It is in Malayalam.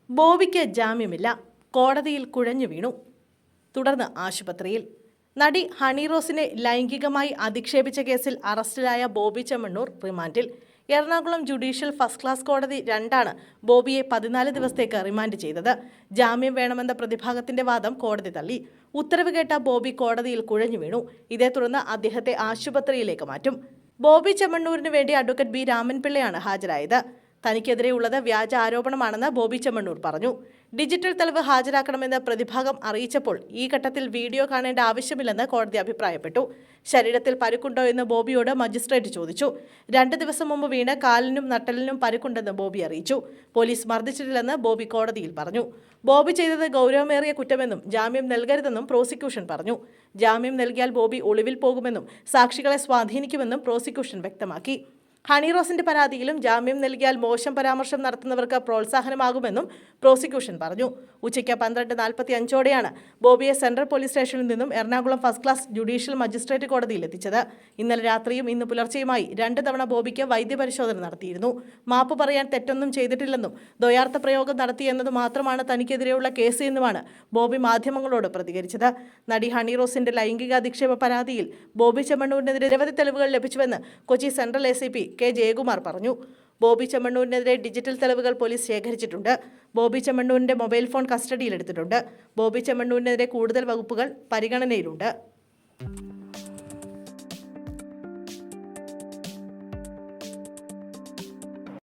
ബോബിക്ക് ജാമ്യമില്ല, കോടതിയിൽ കുഴഞ്ഞു വീണു. തുടർന്ന് ആശുപത്രിയിൽ. നടി ഹണി റോസിനെ ലൈംഗികമായി അധിക്ഷേപിച്ച കേസിൽ അറസ്റ്റിലായ ബോബി ചെമ്മണ്ണൂർ റിമാൻഡിൽ. എറണാകുളം ജുഡീഷ്യൽ ഫസ്റ്റ് ക്ലാസ് കോടതി 2 ബോബിയെ 14 ദിവസത്തേക്ക് റിമാൻഡ് ചെയ്തത്. ജാമ്യം വേണമെന്ന പ്രതിഭാഗത്തിന്റെ വാദം കോടതി തള്ളി. ഉത്തരവ് കേട്ട ബോബി കോടതിയിൽ കുഴഞ്ഞു വീണു. ഇതേ തുടർന്ന് അദ്ദേഹത്തെ ആശുപത്രിയിലേക്ക് മാറ്റും. ബോബി ചെമ്മണ്ണൂരിന് വേണ്ടി അഡ്വക്കേറ്റ് ബി രാമൻപിള്ളയാണ് ഹാജരായത്. തനിക്കെതിരെയുള്ളത് വ്യാജ ആരോപണമാണെന്ന് ബോബി ചെമ്മണ്ണൂർ പറഞ്ഞു. ഡിജിറ്റൽ തെളിവ് ഹാജരാക്കണമെന്ന് പ്രതിഭാഗം അറിയിച്ചപ്പോൾ ഈ ഘട്ടത്തിൽ വീഡിയോ കാണേണ്ട ആവശ്യമില്ലെന്ന് കോടതി അഭിപ്രായപ്പെട്ടു. ശരീരത്തിൽ പരുക്കുണ്ടോ എന്ന് ബോബിയോട് മജിസ്ട്രേറ്റ് ചോദിച്ചു. 2 ദിവസം മുമ്പ് വീണ് കാലിനും നട്ടലിനും പരുക്കുണ്ടെന്ന് ബോബി അറിയിച്ചു. പോലീസ് മർദ്ദിച്ചിട്ടില്ലെന്ന് ബോബി കോടതിയിൽ പറഞ്ഞു. ബോബി ചെയ്തത് ഗൗരവമേറിയ കുറ്റമെന്നും ജാമ്യം നൽകരുതെന്നും പ്രോസിക്യൂഷൻ പറഞ്ഞു. ജാമ്യം നൽകിയാൽ ബോബി ഒളിവിൽ പോകുമെന്നും സാക്ഷികളെ സ്വാധീനിക്കുമെന്നും പ്രോസിക്യൂഷൻ വ്യക്തമാക്കി. ഹണി റോസിന്റെ പരാതിയിലും ജാമ്യം നൽകിയാൽ മോശം പരാമർശം നടത്തുന്നവർക്ക് പ്രോത്സാഹനമാകുമെന്നും പ്രോസിക്യൂഷൻ പറഞ്ഞു. ഉച്ചയ്ക്ക് 12:45 ബോബിയെ സെൻട്രൽ പോലീസ് സ്റ്റേഷനിൽ നിന്നും Ernakulam first class judicial magistrate കോടതിയിൽ എത്തിച്ചത്. ഇന്നലെ രാത്രിയും ഇന്ന് പുലർച്ചെയുമായി 2 തവണ ബോബിക്ക് വൈദ്യപരിശോധന നടത്തിയിരുന്നു. മാപ്പ് പറയാൻ തെറ്റൊന്നും ചെയ്തിട്ടില്ലെന്നും ദ്വയാർത്ഥ പ്രയോഗം നടത്തിയെന്നത് മാത്രമാണ് തനിക്കെതിരെയുള്ള കേസ് എന്നുമാണ് ബോബി മാധ്യമങ്ങളോട് പ്രതികരിച്ചത്. നടി ഹണി റോസിന്റെ ലൈംഗിക അധിക്ഷേപ പരാതിയിൽ ബോബി ചെമ്മണ്ണൂരിനെതിരെ നിരവധി തെളിവുകൾ ലഭിച്ചുവെന്ന് Kochi central ACP K Jayakumar പറഞ്ഞു. ബോബി ചെമ്മണ്ണൂരിനെതിരെ ഡിജിറ്റൽ തെളിവുകൾ പോലീസ് ശേഖരിച്ചിട്ടുണ്ട്. ബോബി ചെമ്മണ്ണൂരിന്റെ മൊബൈൽ ഫോൺ കസ്റ്റഡിയിലെടുത്തിട്ടുണ്ട്. ബോബി ചെമ്മണ്ണൂരിനെതിരെ കൂടുതൽ വകുപ്പുകൾ പരിഗണനയിലുണ്ട്.